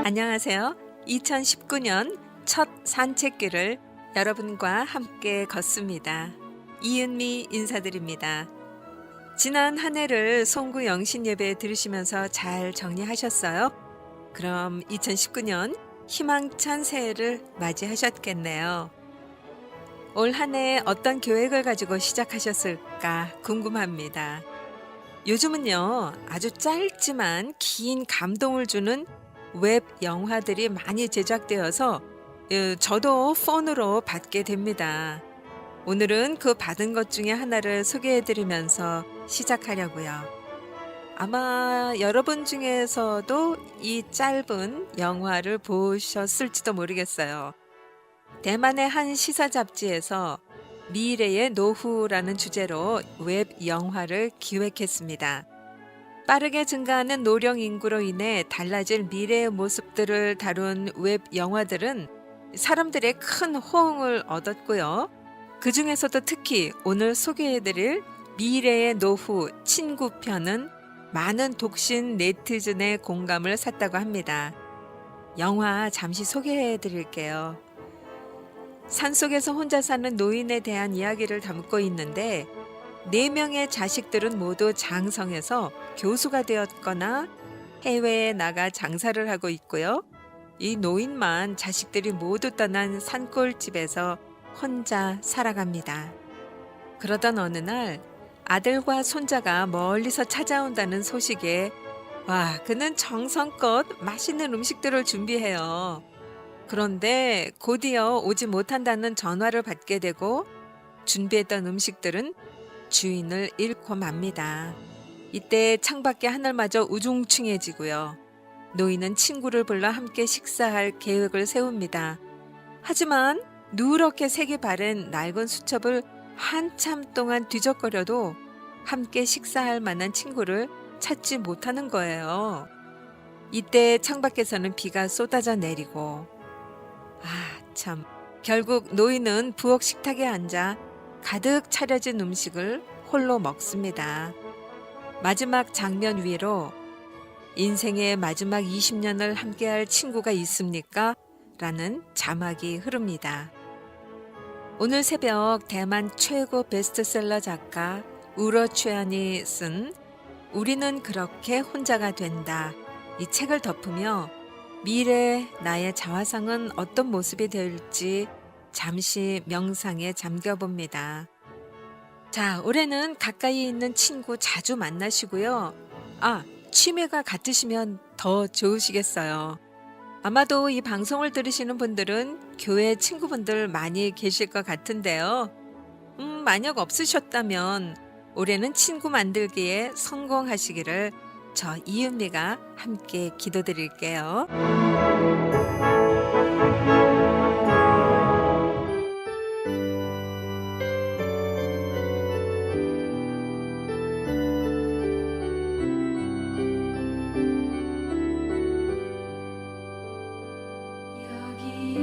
안녕하세요. 2019년 첫 산책길을 여러분과 함께 걷습니다. 이은미 인사드립니다. 지난 한 해를 송구 영신 예배 들으시면서 잘 정리하셨어요? 그럼 2019년 희망찬 새해를 맞이하셨겠네요. 올 한 해 어떤 계획을 가지고 시작하셨을까 궁금합니다. 요즘은요, 아주 짧지만 긴 감동을 주는 웹 영화들이 많이 제작되어서 저도 폰으로 받게 됩니다. 오늘은 그 받은 것 중에 하나를 소개해 드리면서 시작하려고요. 아마 여러분 중에서도 이 짧은 영화를 보셨을지도 모르겠어요. 대만의 한 시사 잡지에서 미래의 노후라는 주제로 웹 영화를 기획했습니다. 빠르게 증가하는 노령 인구로 인해 달라질 미래의 모습들을 다룬 웹 영화들은 사람들의 큰 호응을 얻었고요. 그 중에서도 특히 오늘 소개해드릴 미래의 노후 친구편은 많은 독신 네티즌의 공감을 샀다고 합니다. 영화 잠시 소개해드릴게요. 산속에서 혼자 사는 노인에 대한 이야기를 담고 있는데 4명의 자식들은 모두 장성해서 교수가 되었거나 해외에 나가 장사를 하고 있고요. 이 노인만 자식들이 모두 떠난 산골집에서 혼자 살아갑니다. 그러던 어느 날 아들과 손자가 멀리서 찾아온다는 소식에 그는 정성껏 맛있는 음식들을 준비해요. 그런데 곧이어 오지 못한다는 전화를 받게 되고 준비했던 음식들은 주인을 잃고 맙니다. 이때 창밖의 하늘마저 우중충해지고요. 노인은 친구를 불러 함께 식사할 계획을 세웁니다. 하지만 누렇게 색이 바른 낡은 수첩을 한참 동안 뒤적거려도 함께 식사할 만한 친구를 찾지 못하는 거예요. 이때 창밖에서는 비가 쏟아져 내리고 참 결국 노인은 부엌 식탁에 앉아 가득 차려진 음식을 홀로 먹습니다. 마지막 장면 위로 인생의 마지막 20년을 함께할 친구가 있습니까? 라는 자막이 흐릅니다. 오늘 새벽 대만 최고 베스트셀러 작가 우러 최안이 쓴 우리는 그렇게 혼자가 된다. 이 책을 덮으며 미래 나의 자화상은 어떤 모습이 될지 잠시 명상에 잠겨봅니다. 자, 올해는 가까이 있는 친구 자주 만나시고요. 취미가 같으시면 더 좋으시겠어요. 아마도 이 방송을 들으시는 분들은 교회 친구분들 많이 계실 것 같은데요. 만약 없으셨다면 올해는 친구 만들기에 성공하시기를 저 이은미가 함께 기도드릴게요.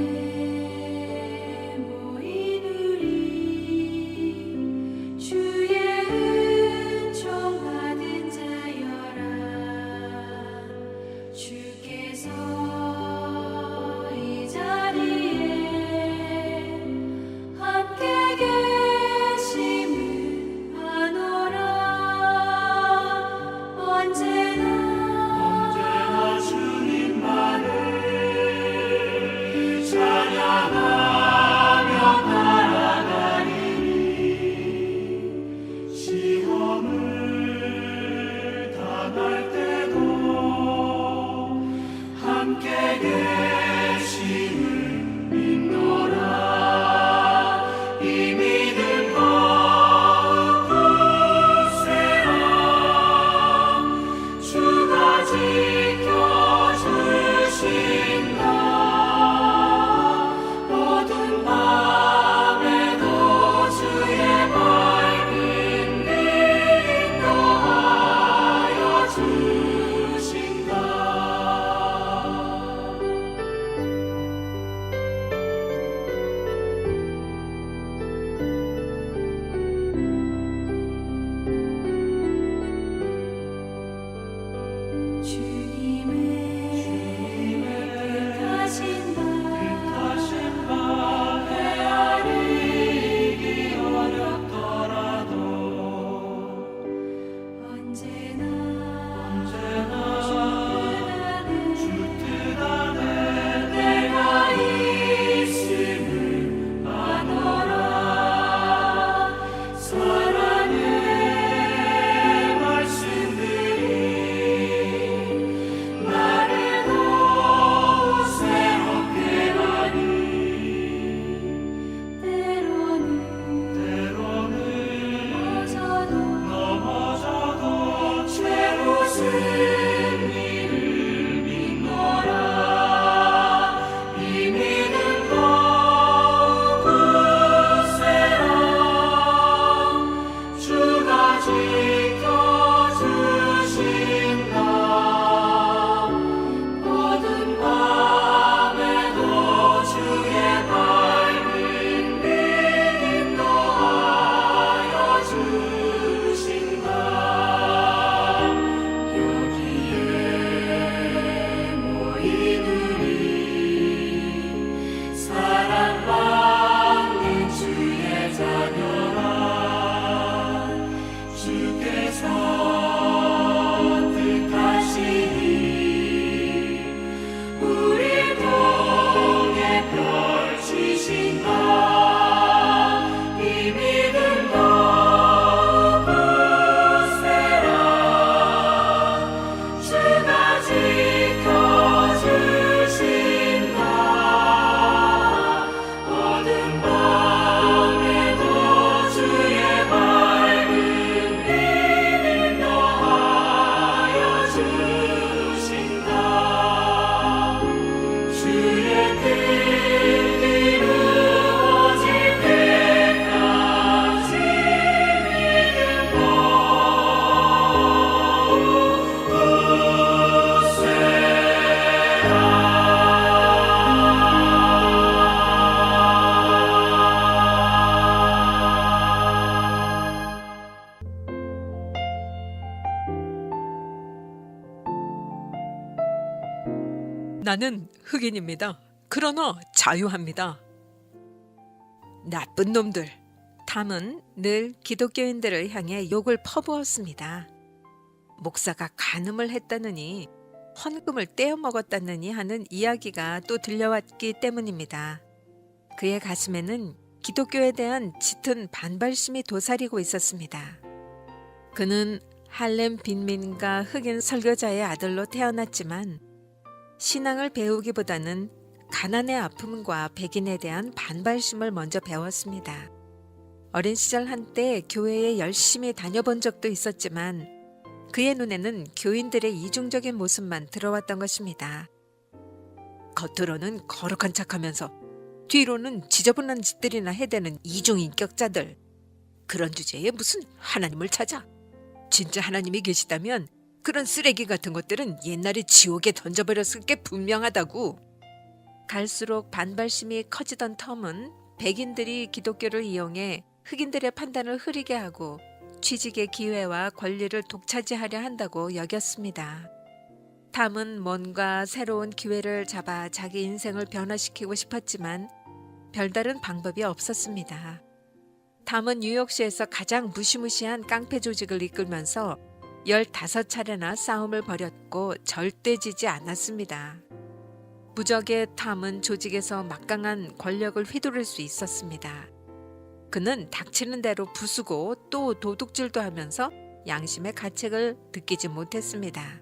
여기에 모인 우리 주의 은총 받은 자여라 주께서 나는 흑인입니다. 그러나 자유합니다. 나쁜 놈들. 탐은 늘 기독교인들을 향해 욕을 퍼부었습니다. 목사가 간음을 했다느니 헌금을 떼어 먹었다느니 하는 이야기가 또 들려왔기 때문입니다. 그의 가슴에는 기독교에 대한 짙은 반발심이 도사리고 있었습니다. 그는 할렘 빈민가 흑인 설교자의 아들로 태어났지만 신앙을 배우기보다는 가난의 아픔과 백인에 대한 반발심을 먼저 배웠습니다. 어린 시절 한때 교회에 열심히 다녀본 적도 있었지만 그의 눈에는 교인들의 이중적인 모습만 들어왔던 것입니다. 겉으로는 거룩한 척하면서 뒤로는 지저분한 짓들이나 해대는 이중인격자들. 그런 주제에 무슨 하나님을 찾아? 진짜 하나님이 계시다면 그런 쓰레기 같은 것들은 옛날에 지옥에 던져버렸을 게 분명하다고. 갈수록 반발심이 커지던 텀은 백인들이 기독교를 이용해 흑인들의 판단을 흐리게 하고 취직의 기회와 권리를 독차지하려 한다고 여겼습니다. 탐은 뭔가 새로운 기회를 잡아 자기 인생을 변화시키고 싶었지만 별다른 방법이 없었습니다. 탐은 뉴욕시에서 가장 무시무시한 깡패 조직을 이끌면서 15차례나 싸움을 벌였고 절대 지지 않았습니다. 무적의 탐은 조직에서 막강한 권력을 휘두를 수 있었습니다. 그는 닥치는 대로 부수고 또 도둑질도 하면서 양심의 가책을 느끼지 못했습니다.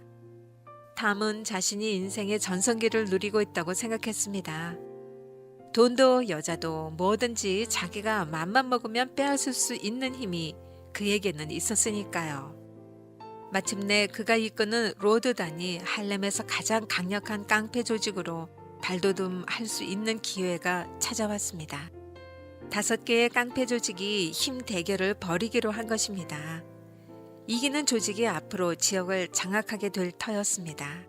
탐은 자신이 인생의 전성기를 누리고 있다고 생각했습니다. 돈도 여자도 뭐든지 자기가 맘만 먹으면 빼앗을 수 있는 힘이 그에게는 있었으니까요. 마침내 그가 이끄는 로드단이 할렘에서 가장 강력한 깡패 조직으로 발돋움할 수 있는 기회가 찾아왔습니다. 5개의 깡패 조직이 힘 대결을 벌이기로 한 것입니다. 이기는 조직이 앞으로 지역을 장악하게 될 터였습니다.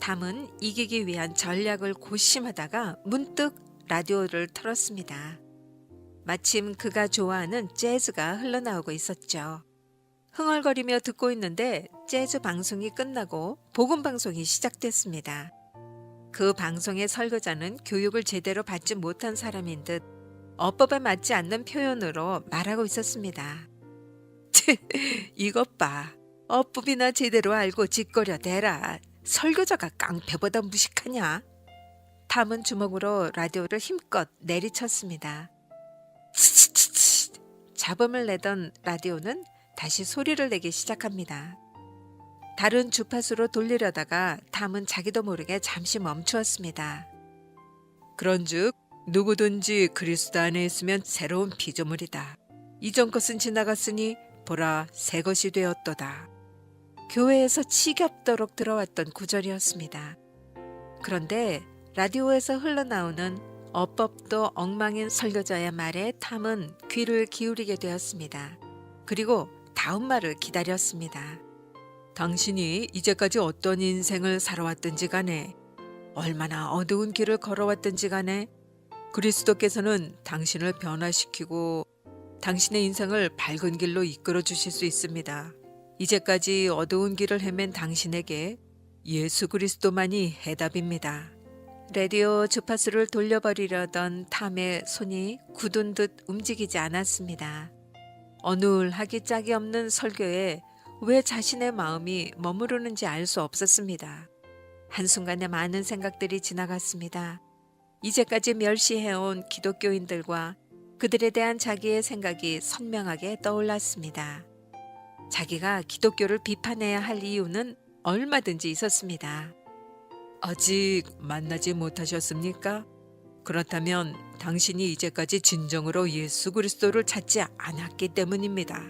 탐은 이기기 위한 전략을 고심하다가 문득 라디오를 틀었습니다. 마침 그가 좋아하는 재즈가 흘러나오고 있었죠. 흥얼거리며 듣고 있는데 재즈 방송이 끝나고 복음 방송이 시작됐습니다. 그 방송의 설교자는 교육을 제대로 받지 못한 사람인 듯 어법에 맞지 않는 표현으로 말하고 있었습니다. 이것 봐. 어법이나 제대로 알고 짓거려 대라. 설교자가 깡패보다 무식하냐? 탐은 주먹으로 라디오를 힘껏 내리쳤습니다. 치치치치. 잡음을 내던 라디오는 다시 소리를 내기 시작합니다. 다른 주파수로 돌리려다가 탐은 자기도 모르게 잠시 멈추었습니다. 그런즉 누구든지 그리스도 안에 있으면 새로운 피조물이다. 이전 것은 지나갔으니 보라 새 것이 되었도다. 교회에서 지겹도록 들어왔던 구절이었습니다. 그런데 라디오에서 흘러나오는 어법도 엉망인 설교자의 말에 탐은 귀를 기울이게 되었습니다. 그리고 다음 말을 기다렸습니다. 당신이 이제까지 어떤 인생을 살아왔든지 간에 얼마나 어두운 길을 걸어왔든지 간에 그리스도께서는 당신을 변화시키고 당신의 인생을 밝은 길로 이끌어 주실 수 있습니다. 이제까지 어두운 길을 헤맨 당신에게 예수 그리스도만이 해답입니다. 라디오 주파수를 돌려버리려던 탐의 손이 굳은 듯 움직이지 않았습니다. 어눌하기 짝이 없는 설교에 왜 자신의 마음이 머무르는지 알 수 없었습니다. 한순간에 많은 생각들이 지나갔습니다. 이제까지 멸시해온 기독교인들과 그들에 대한 자기의 생각이 선명하게 떠올랐습니다. 자기가 기독교를 비판해야 할 이유는 얼마든지 있었습니다. 아직 만나지 못하셨습니까? 그렇다면 당신이 이제까지 진정으로 예수 그리스도를 찾지 않았기 때문입니다.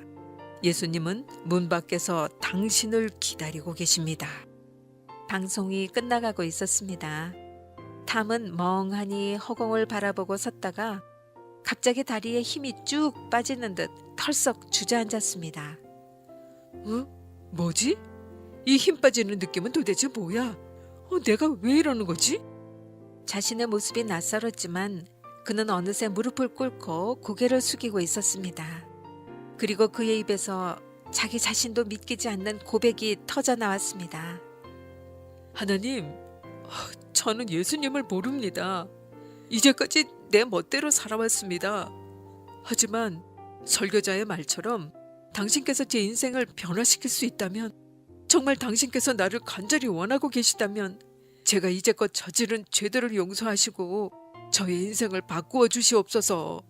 예수님은 문 밖에서 당신을 기다리고 계십니다. 방송이 끝나가고 있었습니다. 탐은 멍하니 허공을 바라보고 섰다가 갑자기 다리에 힘이 쭉 빠지는 듯 털썩 주저앉았습니다. 뭐지? 이 힘 빠지는 느낌은 도대체 뭐야? 내가 왜 이러는 거지? 자신의 모습이 낯설었지만 그는 어느새 무릎을 꿇고 고개를 숙이고 있었습니다. 그리고 그의 입에서 자기 자신도 믿기지 않는 고백이 터져 나왔습니다. 하나님, 저는 예수님을 모릅니다. 이제까지 내 멋대로 살아왔습니다. 하지만 설교자의 말처럼 당신께서 제 인생을 변화시킬 수 있다면, 정말 당신께서 나를 간절히 원하고 계시다면 제가 이제껏 저지른 죄들을 용서하시고 저의 인생을 바꾸어 주시옵소서.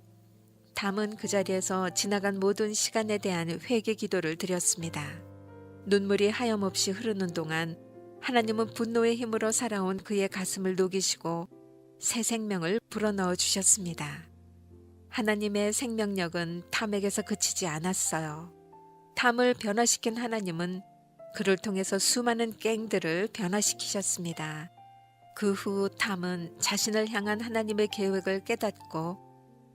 담은 그 자리에서 지나간 모든 시간에 대한 회개 기도를 드렸습니다. 눈물이 하염없이 흐르는 동안 하나님은 분노의 힘으로 살아온 그의 가슴을 녹이시고 새 생명을 불어넣어 주셨습니다. 하나님의 생명력은 탐에게서 그치지 않았어요. 탐을 변화시킨 하나님은 그를 통해서 수많은 갱들을 변화시키셨습니다. 그 후 탐은 자신을 향한 하나님의 계획을 깨닫고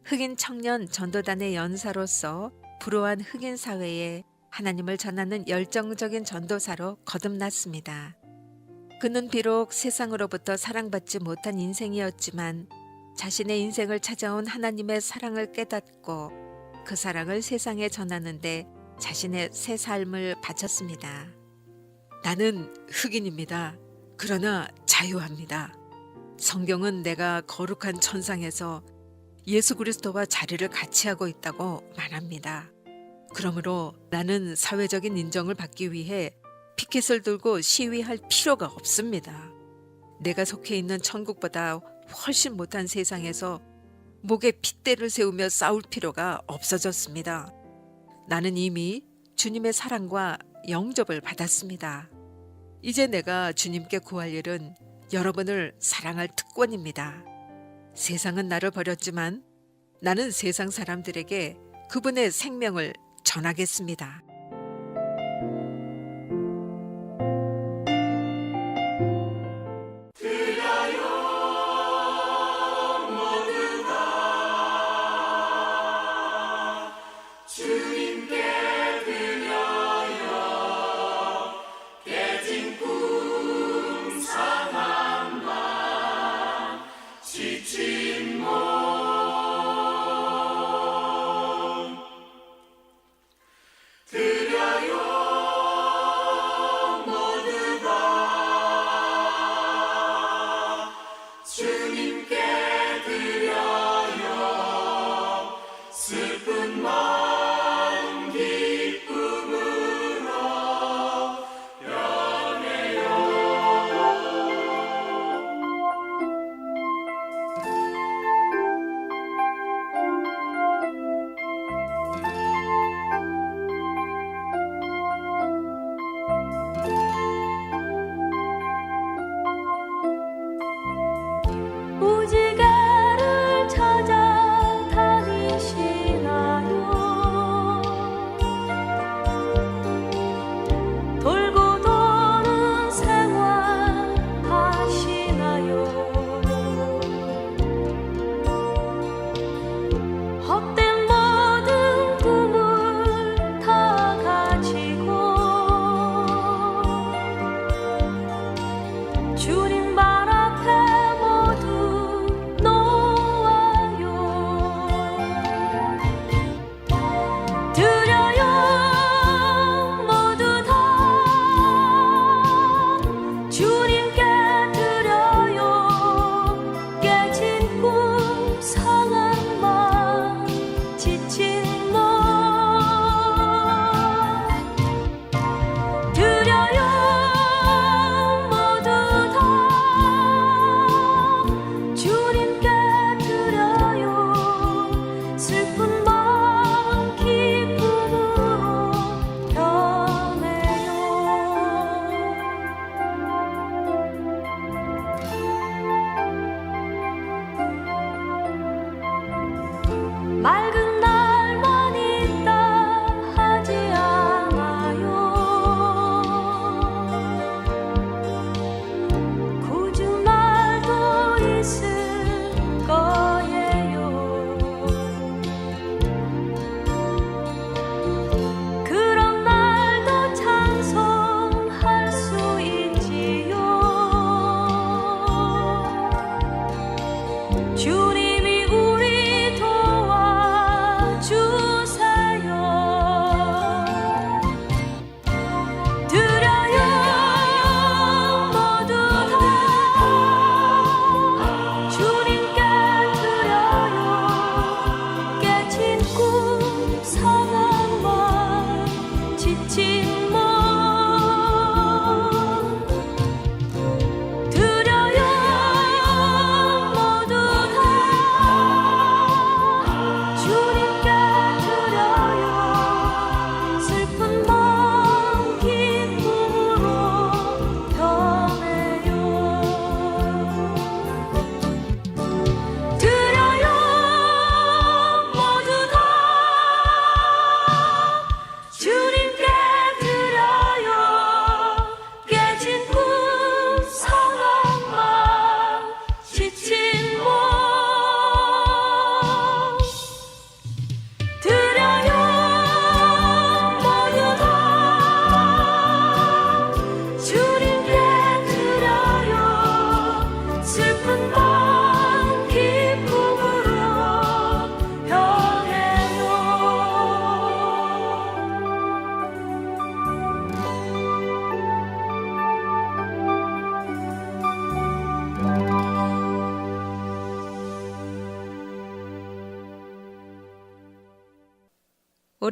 흑인 청년 전도단의 연사로서 불우한 흑인 사회에 하나님을 전하는 열정적인 전도사로 거듭났습니다. 그는 비록 세상으로부터 사랑받지 못한 인생이었지만 자신의 인생을 찾아온 하나님의 사랑을 깨닫고 그 사랑을 세상에 전하는데 자신의 새 삶을 바쳤습니다. 나는 흑인입니다. 그러나 자유합니다. 성경은 내가 거룩한 천상에서 예수 그리스도와 자리를 같이 하고 있다고 말합니다. 그러므로 나는 사회적인 인정을 받기 위해 피켓을 들고 시위할 필요가 없습니다. 내가 속해 있는 천국보다 훨씬 못한 세상에서 목에 핏대를 세우며 싸울 필요가 없어졌습니다. 나는 이미 주님의 사랑과 영접을 받았습니다. 이제 내가 주님께 구할 일은 여러분을 사랑할 특권입니다. 세상은 나를 버렸지만 나는 세상 사람들에게 그분의 생명을 전하겠습니다. 드려요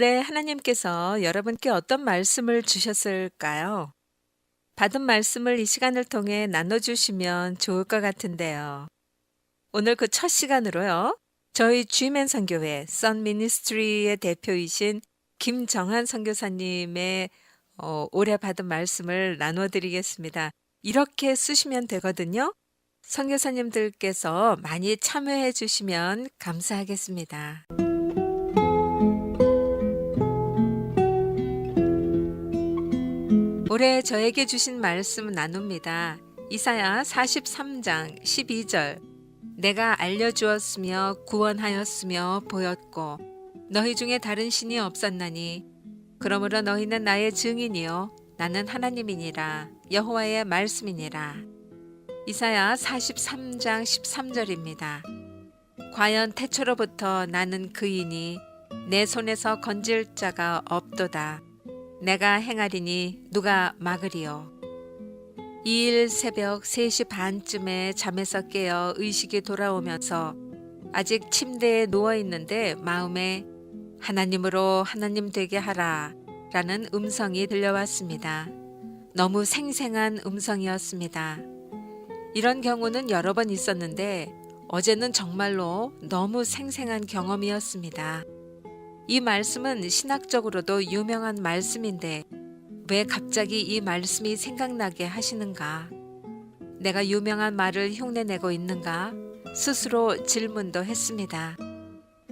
올해 하나님께서 여러분께 어떤 말씀을 주셨을까요? 받은 말씀을 이 시간을 통해 나눠주시면 좋을 것 같은데요. 오늘 그 첫 시간으로요. 저희 G맨 선교회 선 미니스트리의 대표이신 김정한 선교사님의 올해 받은 말씀을 나눠드리겠습니다. 이렇게 쓰시면 되거든요. 선교사님들께서 많이 참여해 주시면 감사하겠습니다. 올해 저에게 주신 말씀 나눕니다. 이사야 43장 12절. 내가 알려주었으며 구원하였으며 보였고 너희 중에 다른 신이 없었나니 그러므로 너희는 나의 증인이요 나는 하나님이니라 여호와의 말씀이니라. 이사야 43장 13절입니다. 과연 태초로부터 나는 그이니 내 손에서 건질 자가 없도다. 내가 행하리니 누가 막으리요. 2일 새벽 3시 반쯤에 잠에서 깨어 의식이 돌아오면서 아직 침대에 누워있는데 마음에 하나님으로 하나님 되게 하라 라는 음성이 들려왔습니다. 너무 생생한 음성이었습니다. 이런 경우는 여러 번 있었는데 어제는 정말로 너무 생생한 경험이었습니다. 이 말씀은 신학적으로도 유명한 말씀인데 왜 갑자기 이 말씀이 생각나게 하시는가? 내가 유명한 말을 흉내내고 있는가? 스스로 질문도 했습니다.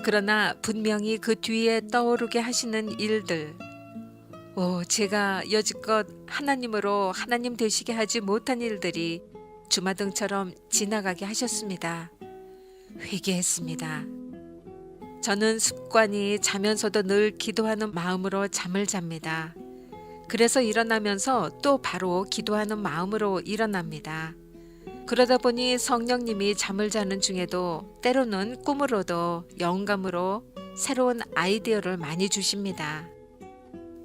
그러나 분명히 그 뒤에 떠오르게 하시는 일들, 제가 여지껏 하나님으로 하나님 되시게 하지 못한 일들이 주마등처럼 지나가게 하셨습니다. 회개했습니다. 저는 습관이 자면서도 늘 기도하는 마음으로 잠을 잡니다. 그래서 일어나면서 또 바로 기도하는 마음으로 일어납니다. 그러다 보니 성령님이 잠을 자는 중에도 때로는 꿈으로도 영감으로 새로운 아이디어를 많이 주십니다.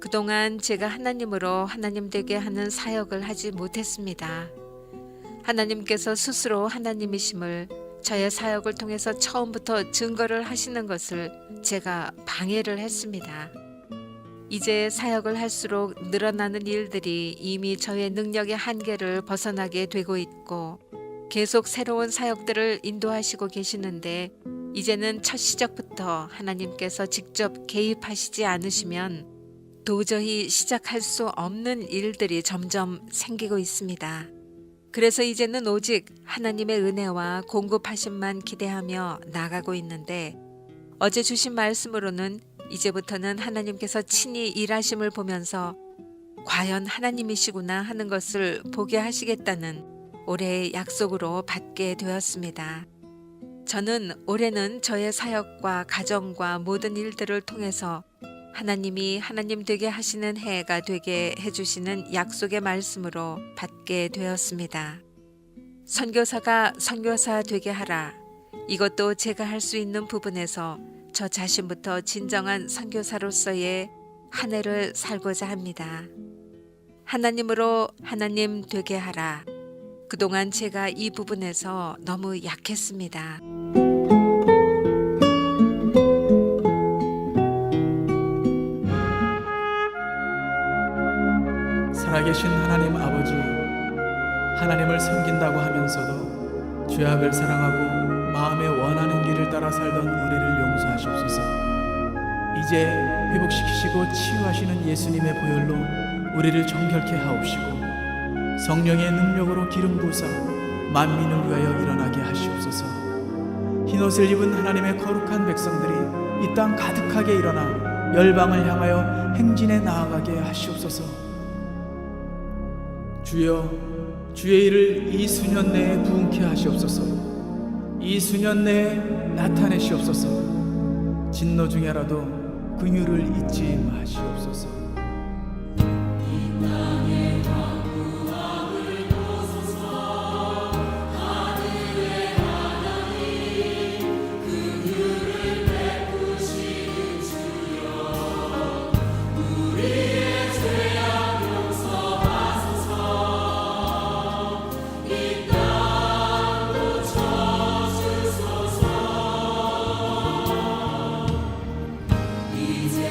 그동안 제가 하나님으로 하나님 되게 하는 사역을 하지 못했습니다. 하나님께서 스스로 하나님이심을 저의 사역을 통해서 처음부터 증거를 하시는 것을 제가 방해를 했습니다. 이제 사역을 할수록 늘어나는 일들이 이미 저의 능력의 한계를 벗어나게 되고 있고 계속 새로운 사역들을 인도하시고 계시는데 이제는 첫 시작부터 하나님께서 직접 개입하시지 않으시면 도저히 시작할 수 없는 일들이 점점 생기고 있습니다. 그래서 이제는 오직 하나님의 은혜와 공급하심만 기대하며 나가고 있는데 어제 주신 말씀으로는 이제부터는 하나님께서 친히 일하심을 보면서 과연 하나님이시구나 하는 것을 보게 하시겠다는 올해의 약속으로 받게 되었습니다. 저는 올해는 저의 사역과 가정과 모든 일들을 통해서 하나님이 하나님 되게 하시는 해가 되게 해주시는 약속의 말씀으로 받게 되었습니다. 선교사가 선교사 되게 하라. 이것도 제가 할 수 있는 부분에서 저 자신부터 진정한 선교사로서의 한 해를 살고자 합니다. 하나님으로 하나님 되게 하라. 그동안 제가 이 부분에서 너무 약했습니다. 살아계신 하나님 아버지, 하나님을 섬긴다고 하면서도 죄악을 사랑하고 마음에 원하는 길을 따라 살던 우리를 용서하시옵소서. 이제 회복시키시고 치유하시는 예수님의 보혈로 우리를 정결케 하옵시고 성령의 능력으로 기름 부으사 만민을 위하여 일어나게 하시옵소서. 흰옷을 입은 하나님의 거룩한 백성들이 이 땅 가득하게 일어나 열방을 향하여 행진에 나아가게 하시옵소서. 주여, 주의 일을 이 수년 내에 부응케 하시옵소서. 이 수년 내에 나타내시옵소서. 진노 중에라도 긍휼을 잊지 마시옵소서. 이제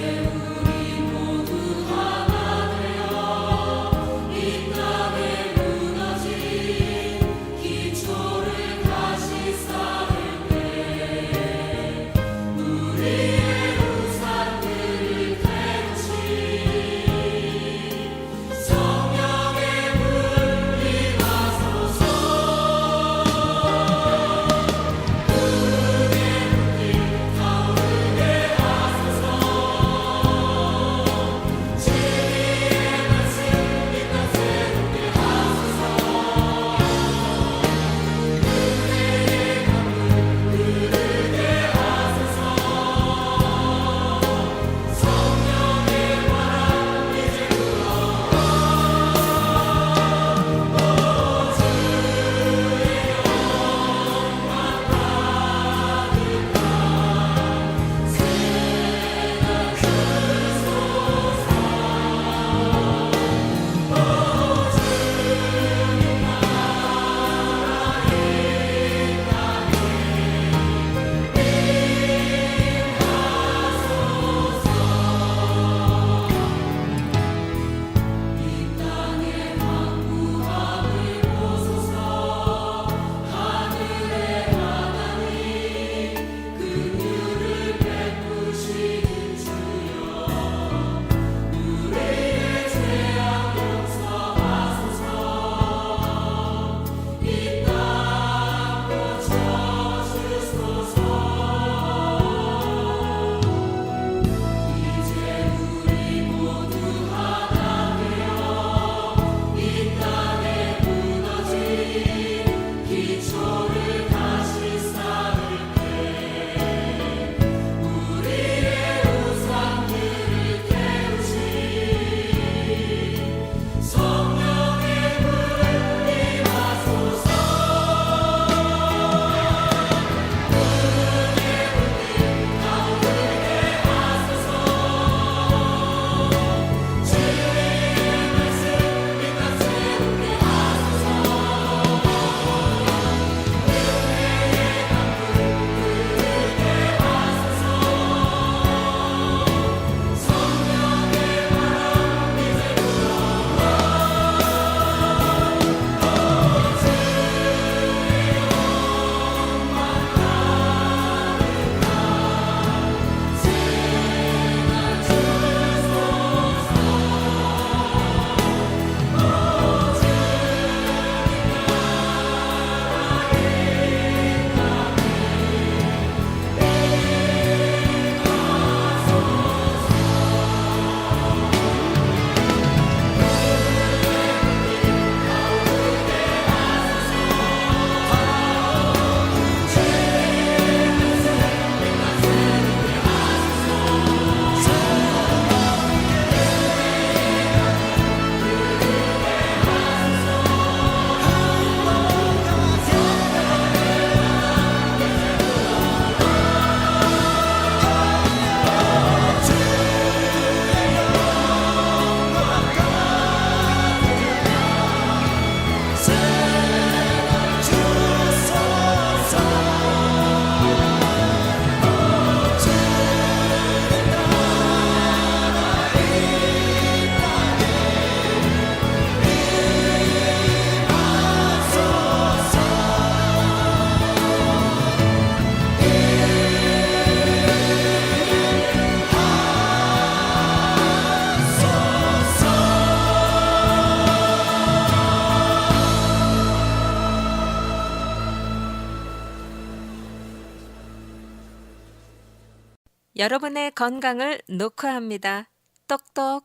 여러분의 건강을 녹화합니다. 똑똑.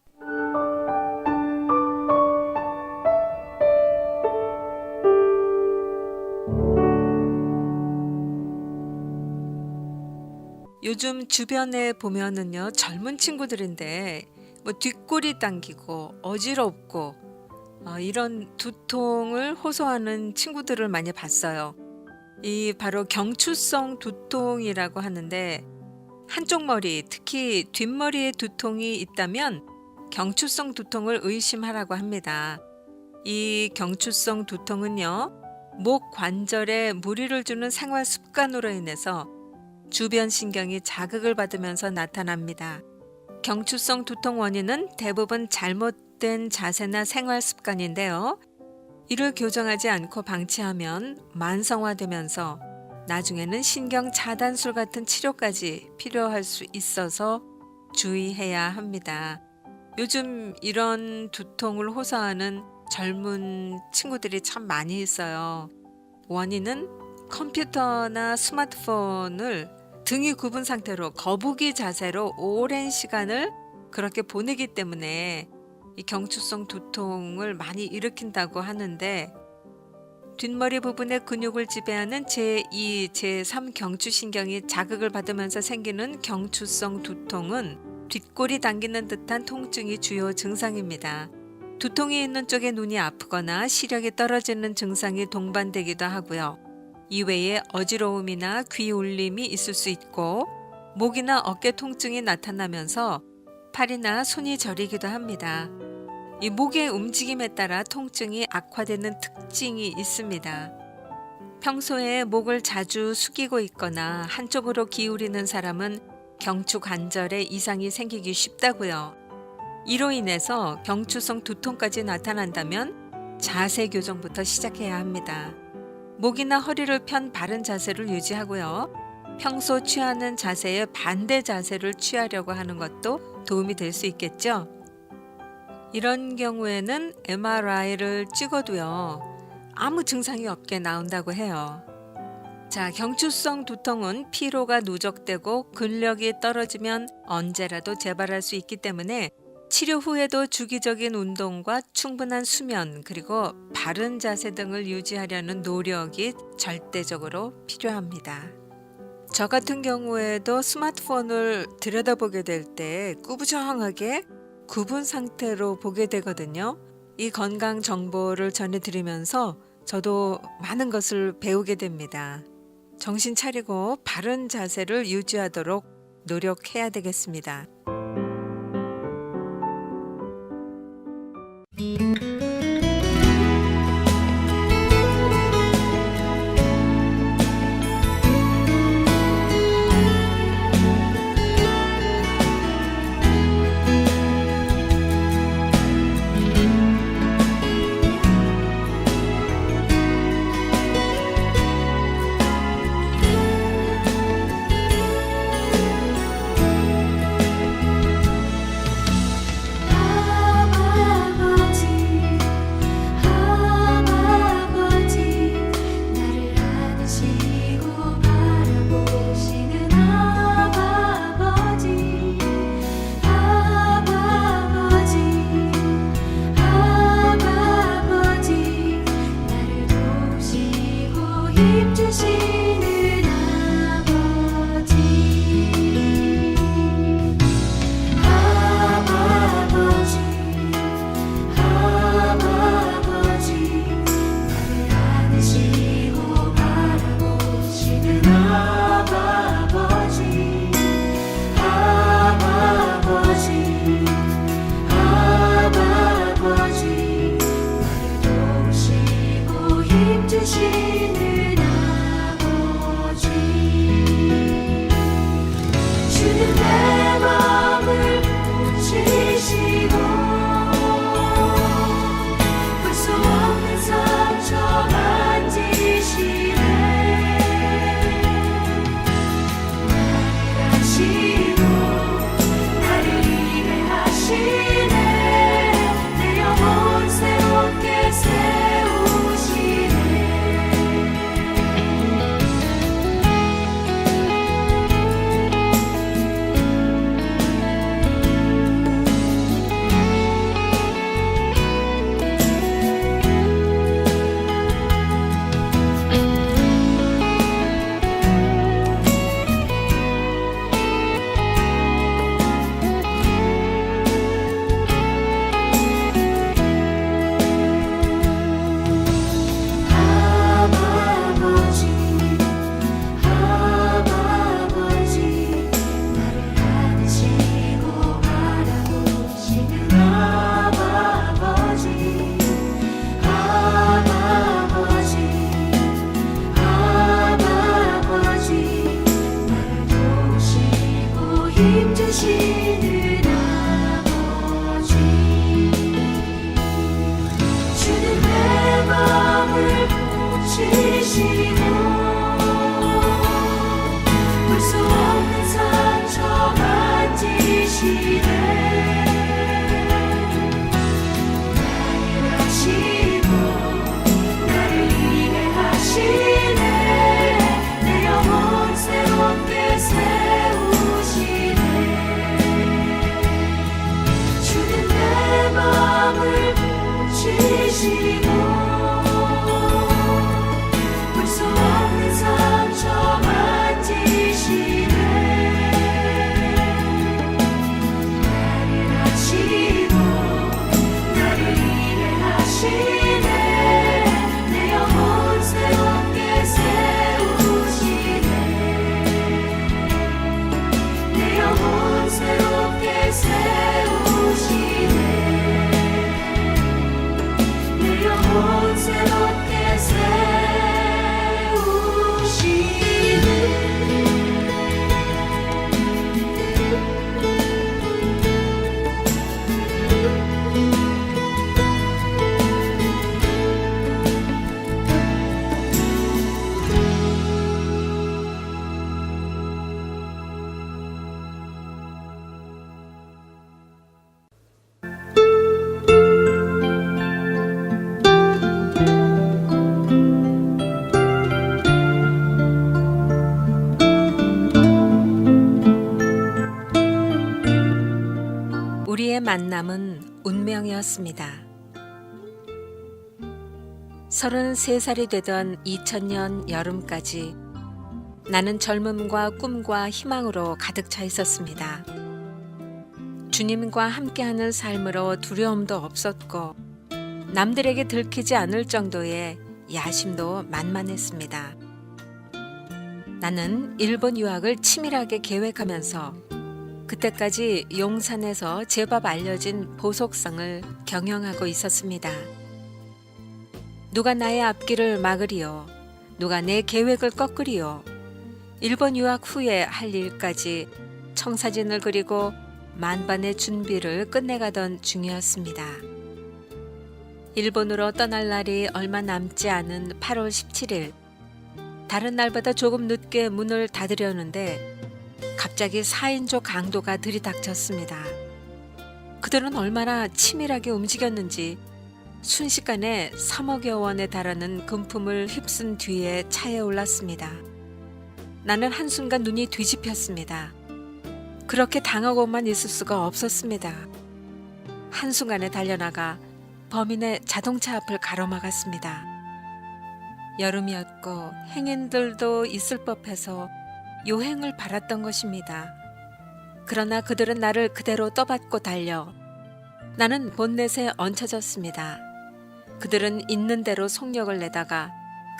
요즘 주변에 보면은요, 젊은 친구들인데 뭐 뒷골이 당기고 어지럽고 이런 두통을 호소하는 친구들을 많이 봤어요. 이 바로 경추성 두통이라고 하는데, 한쪽 머리, 특히 뒷머리에 두통이 있다면 경추성 두통을 의심하라고 합니다. 이 경추성 두통은요, 목 관절에 무리를 주는 생활 습관으로 인해서 주변 신경이 자극을 받으면서 나타납니다. 경추성 두통 원인은 대부분 잘못된 자세나 생활 습관인데요. 이를 교정하지 않고 방치하면 만성화되면서 나중에는 신경 차단술 같은 치료까지 필요할 수 있어서 주의해야 합니다. 요즘 이런 두통을 호소하는 젊은 친구들이 참 많이 있어요. 원인은 컴퓨터나 스마트폰을 등이 굽은 상태로 거북이 자세로 오랜 시간을 그렇게 보내기 때문에 이 경추성 두통을 많이 일으킨다고 하는데, 뒷머리 부분의 근육을 지배하는 제2, 제3 경추신경이 자극을 받으면서 생기는 경추성 두통은 뒷골이 당기는 듯한 통증이 주요 증상입니다. 두통이 있는 쪽의 눈이 아프거나 시력이 떨어지는 증상이 동반되기도 하고요. 이외에 어지러움이나 귀 울림이 있을 수 있고, 목이나 어깨 통증이 나타나면서 팔이나 손이 저리기도 합니다. 이 목의 움직임에 따라 통증이 악화되는 특징이 있습니다. 평소에 목을 자주 숙이고 있거나 한쪽으로 기울이는 사람은 경추 관절에 이상이 생기기 쉽다고요. 이로 인해서 경추성 두통까지 나타난다면 자세 교정부터 시작해야 합니다. 목이나 허리를 편 바른 자세를 유지하고요. 평소 취하는 자세의 반대 자세를 취하려고 하는 것도 도움이 될 수 있겠죠. 이런 경우에는 MRI를 찍어도요, 아무 증상이 없게 나온다고 해요. 자, 경추성 두통은 피로가 누적되고 근력이 떨어지면 언제라도 재발할 수 있기 때문에 치료 후에도 주기적인 운동과 충분한 수면, 그리고 바른 자세 등을 유지하려는 노력이 절대적으로 필요합니다. 저 같은 경우에도 스마트폰을 들여다보게 될 때 꾸부정하게 굽은 상태로 보게 되거든요. 이 건강 정보를 전해드리면서 저도 많은 것을 배우게 됩니다. 정신 차리고 바른 자세를 유지하도록 노력해야 되겠습니다. 주시고 볼 수 없는 상처 만지시네 나를 아시고 나를 일해하시네 내 영혼 새롭게 세우시네 내 영혼 새롭게 세우시네 내 영혼 새롭게 세우시네 우리의 만남은 운명이었습니다. 33살이 되던 2000년 여름까지 나는 젊음과 꿈과 희망으로 가득 차 있었습니다. 주님과 함께하는 삶으로 두려움도 없었고 남들에게 들키지 않을 정도의 야심도 만만했습니다. 나는 일본 유학을 치밀하게 계획하면서 그때까지 용산에서 제법 알려진 보석성을 경영하고 있었습니다. 누가 나의 앞길을 막으리요? 누가 내 계획을 꺾으리요? 일본 유학 후에 할 일까지 청사진을 그리고 만반의 준비를 끝내가던 중이었습니다. 일본으로 떠날 날이 얼마 남지 않은 8월 17일, 다른 날보다 조금 늦게 문을 닫으려는데 갑자기 4인조 강도가 들이닥쳤습니다. 그들은 얼마나 치밀하게 움직였는지 순식간에 3억여 원에 달하는 금품을 휩쓴 뒤에 차에 올랐습니다. 나는 한순간 눈이 뒤집혔습니다. 그렇게 당하고만 있을 수가 없었습니다. 한순간에 달려나가 범인의 자동차 앞을 가로막았습니다. 여름이었고 행인들도 있을 법해서 요행을 바랐던 것입니다. 그러나 그들은 나를 그대로 떠받고 달려 나는 본넷에 얹혀졌습니다. 그들은 있는 대로 속력을 내다가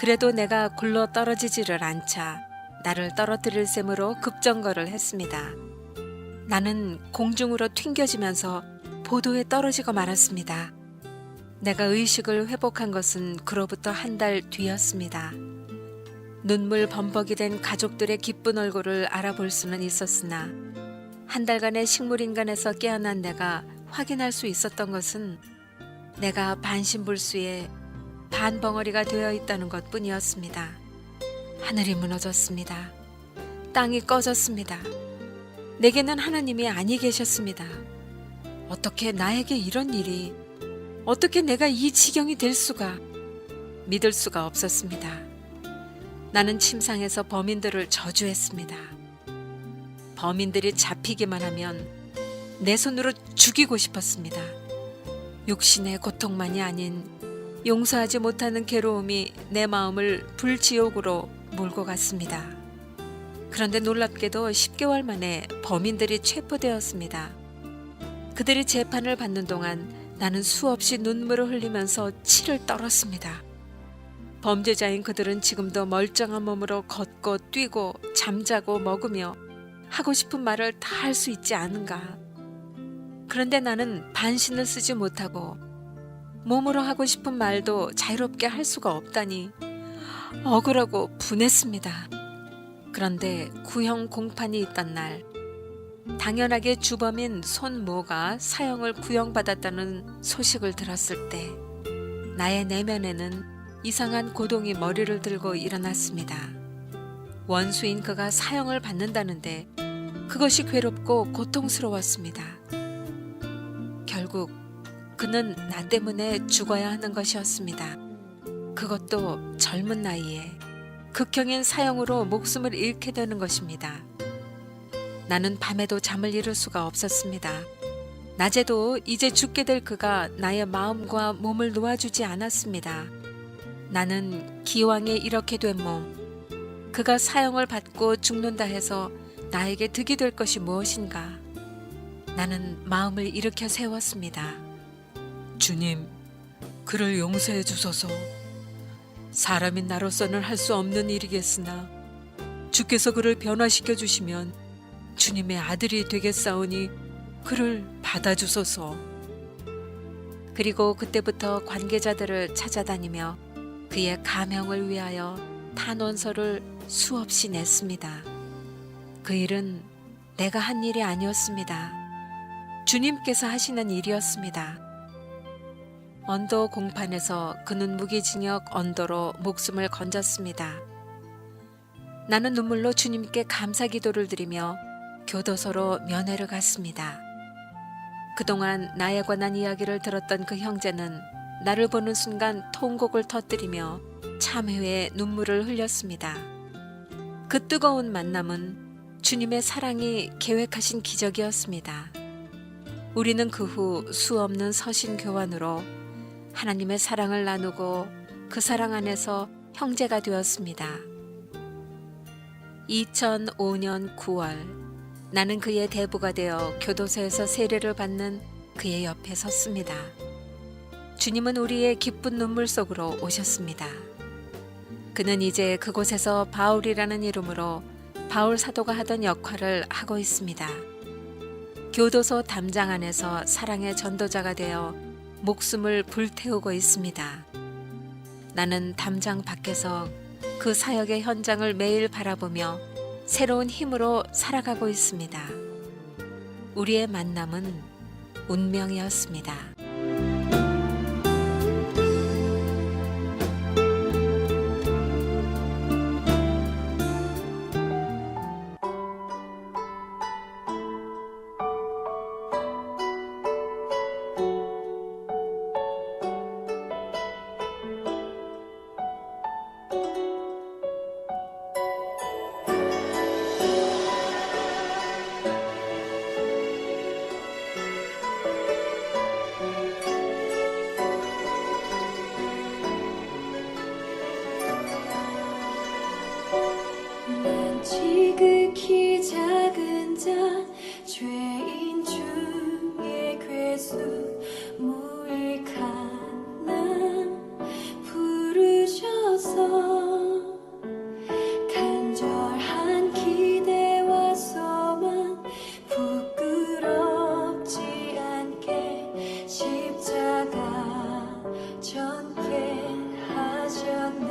그래도 내가 굴러 떨어지지를 않자 나를 떨어뜨릴 셈으로 급정거를 했습니다. 나는 공중으로 튕겨지면서 보도에 떨어지고 말았습니다. 내가 의식을 회복한 것은 그로부터 한 달 뒤였습니다. 눈물 범벅이 된 가족들의 기쁜 얼굴을 알아볼 수는 있었으나 한 달간의 식물인간에서 깨어난 내가 확인할 수 있었던 것은 내가 반신불수의 반벙어리가 되어 있다는 것뿐이었습니다. 하늘이 무너졌습니다. 땅이 꺼졌습니다. 내게는 하나님이 아니 계셨습니다. 어떻게 나에게 이런 일이, 어떻게 내가 이 지경이 될 수가, 믿을 수가 없었습니다. 나는 침상에서 범인들을 저주했습니다. 범인들이 잡히기만 하면 내 손으로 죽이고 싶었습니다. 육신의 고통만이 아닌 용서하지 못하는 괴로움이 내 마음을 불지옥으로 몰고 갔습니다. 그런데 놀랍게도 10개월 만에 범인들이 체포되었습니다. 그들이 재판을 받는 동안 나는 수없이 눈물을 흘리면서 치를 떨었습니다. 범죄자인 그들은 지금도 멀쩡한 몸으로 걷고 뛰고 잠자고 먹으며 하고 싶은 말을 다 할 수 있지 않은가. 그런데 나는 반신을 쓰지 못하고 몸으로 하고 싶은 말도 자유롭게 할 수가 없다니 억울하고 분했습니다. 그런데 구형 공판이 있던 날, 당연하게 주범인 손모가 사형을 구형받았다는 소식을 들었을 때 나의 내면에는 이상한 고동이 머리를 들고 일어났습니다. 원수인 그가 사형을 받는다는데 그것이 괴롭고 고통스러웠습니다. 결국 그는 나 때문에 죽어야 하는 것이었습니다. 그것도 젊은 나이에 극형인 사형으로 목숨을 잃게 되는 것입니다. 나는 밤에도 잠을 이룰 수가 없었습니다. 낮에도 이제 죽게 될 그가 나의 마음과 몸을 놓아주지 않았습니다. 나는 기왕에 이렇게 된 몸, 그가 사형을 받고 죽는다 해서 나에게 득이 될 것이 무엇인가? 나는 마음을 일으켜 세웠습니다. 주님, 그를 용서해 주소서. 사람인 나로서는 할 수 없는 일이겠으나 주께서 그를 변화시켜 주시면 주님의 아들이 되겠사오니 그를 받아주소서. 그리고 그때부터 관계자들을 찾아다니며 그의 가명을 위하여 탄원서를 수없이 냈습니다. 그 일은 내가 한 일이 아니었습니다. 주님께서 하시는 일이었습니다. 언도 공판에서 그는 무기징역 언도로 목숨을 건졌습니다. 나는 눈물로 주님께 감사 기도를 드리며 교도소로 면회를 갔습니다. 그동안 나에 관한 이야기를 들었던 그 형제는 나를 보는 순간 통곡을 터뜨리며 참회의 눈물을 흘렸습니다. 그 뜨거운 만남은 주님의 사랑이 계획하신 기적이었습니다. 우리는 그 후 수없는 서신 교환으로 하나님의 사랑을 나누고 그 사랑 안에서 형제가 되었습니다. 2005년 9월 나는 그의 대부가 되어 교도소에서 세례를 받는 그의 옆에 섰습니다. 주님은 우리의 기쁜 눈물 속으로 오셨습니다. 그는 이제 그곳에서 바울이라는 이름으로 바울 사도가 하던 역할을 하고 있습니다. 교도소 담장 안에서 사랑의 전도자가 되어 목숨을 불태우고 있습니다. 나는 담장 밖에서 그 사역의 현장을 매일 바라보며 새로운 힘으로 살아가고 있습니다. 우리의 만남은 운명이었습니다. 난 지극히 작은 자 죄인 중에 괴수 무익한 나 부르셔서 간절한 기대와 소망 부끄럽지 않게 십자가 전게 하셨네.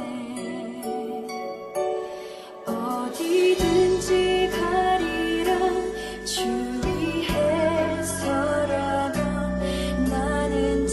어디든지 가리라 주 위해서라면 나는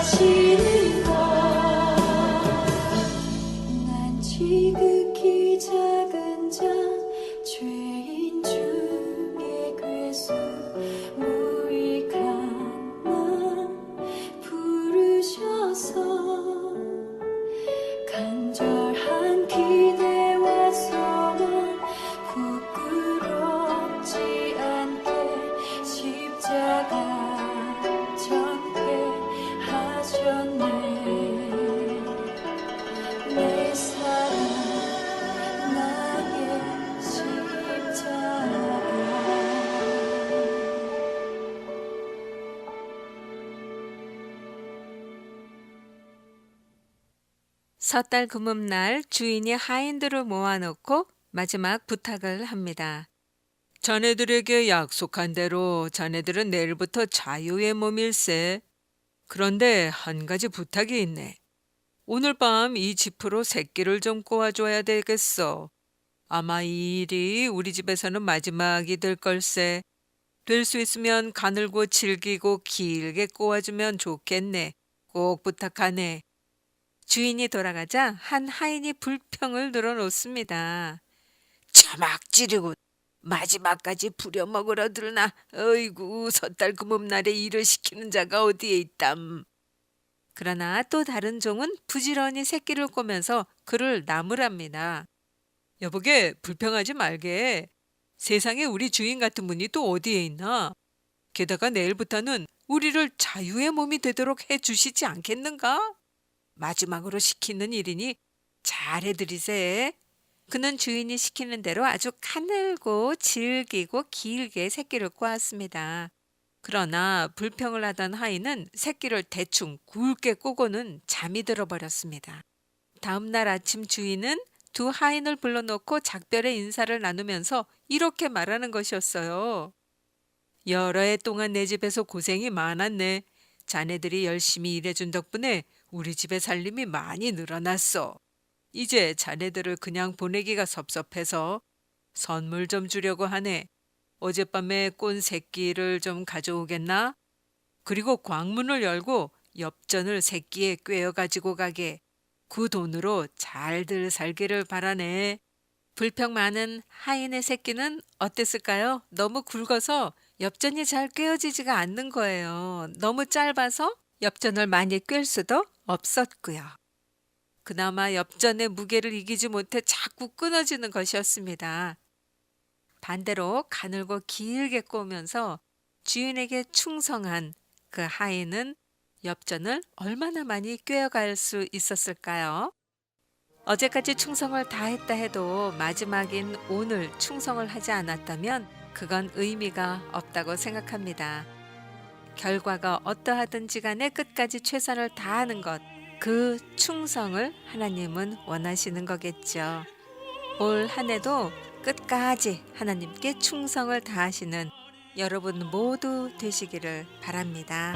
하시는 것난 지극히 작은 자 죄인 중에 괴수 무익한 나 부르셔서 간절한 기대와 소망 부끄럽지 않게 십자가 전폐하셨네 내 사랑 나의 십자가 섣달 금음날 주인이 하인들을 모아놓고 마지막 부탁을 합니다. 자네들에게 약속한 대로 자네들은 내일부터 자유의 몸일세. 그런데 한 가지 부탁이 있네. 오늘 밤 이 지프로 새끼를 좀 꼬아줘야 되겠어. 아마 이 일이 우리 집에서는 마지막이 될 걸세. 될 수 있으면 가늘고 질기고 길게 꼬아주면 좋겠네. 꼭 부탁하네. 주인이 돌아가자 한 하인이 불평을 늘어놓습니다. 자막지르고 마지막까지 부려먹으러 들나. 어이구 섣달 금음날에 일을 시키는 자가 어디에 있담. 그러나 또 다른 종은 부지런히 새끼를 꼬면서 그를 나무랍니다. 여보게 불평하지 말게. 세상에 우리 주인 같은 분이 또 어디에 있나. 게다가 내일부터는 우리를 자유의 몸이 되도록 해주시지 않겠는가? 마지막으로 시키는 일이니 잘해드리세. 그는 주인이 시키는 대로 아주 가늘고 질기고 길게 새끼를 꼬았습니다. 그러나 불평을 하던 하인은 새끼를 대충 굵게 꼬고는 잠이 들어버렸습니다. 다음 날 아침 주인은 두 하인을 불러놓고 작별의 인사를 나누면서 이렇게 말하는 것이었어요. 여러 해 동안 내 집에서 고생이 많았네. 자네들이 열심히 일해준 덕분에 우리 집의 살림이 많이 늘어났어. 이제 자네들을 그냥 보내기가 섭섭해서 선물 좀 주려고 하네. 어젯밤에 꼰 새끼를 좀 가져오겠나? 그리고 광문을 열고 엽전을 새끼에 꿰어 가지고 가게. 그 돈으로 잘들 살기를 바라네. 불평 많은 하인의 새끼는 어땠을까요? 너무 굵어서 엽전이 잘 꿰어지지가 않는 거예요. 너무 짧아서 엽전을 많이 꿰을 수도 없었고요. 그나마 엽전의 무게를 이기지 못해 자꾸 끊어지는 것이었습니다. 반대로 가늘고 길게 꼬면서 주인에게 충성한 그 하인은 엽전을 얼마나 많이 꿰어갈 수 있었을까요? 어제까지 충성을 다했다 해도 마지막인 오늘 충성을 하지 않았다면 그건 의미가 없다고 생각합니다. 결과가 어떠하든지 간에 끝까지 최선을 다하는 것, 그 충성을 하나님은 원하시는 거겠죠. 올 한 해도 끝까지 하나님께 충성을 다하시는 여러분 모두 되시기를 바랍니다.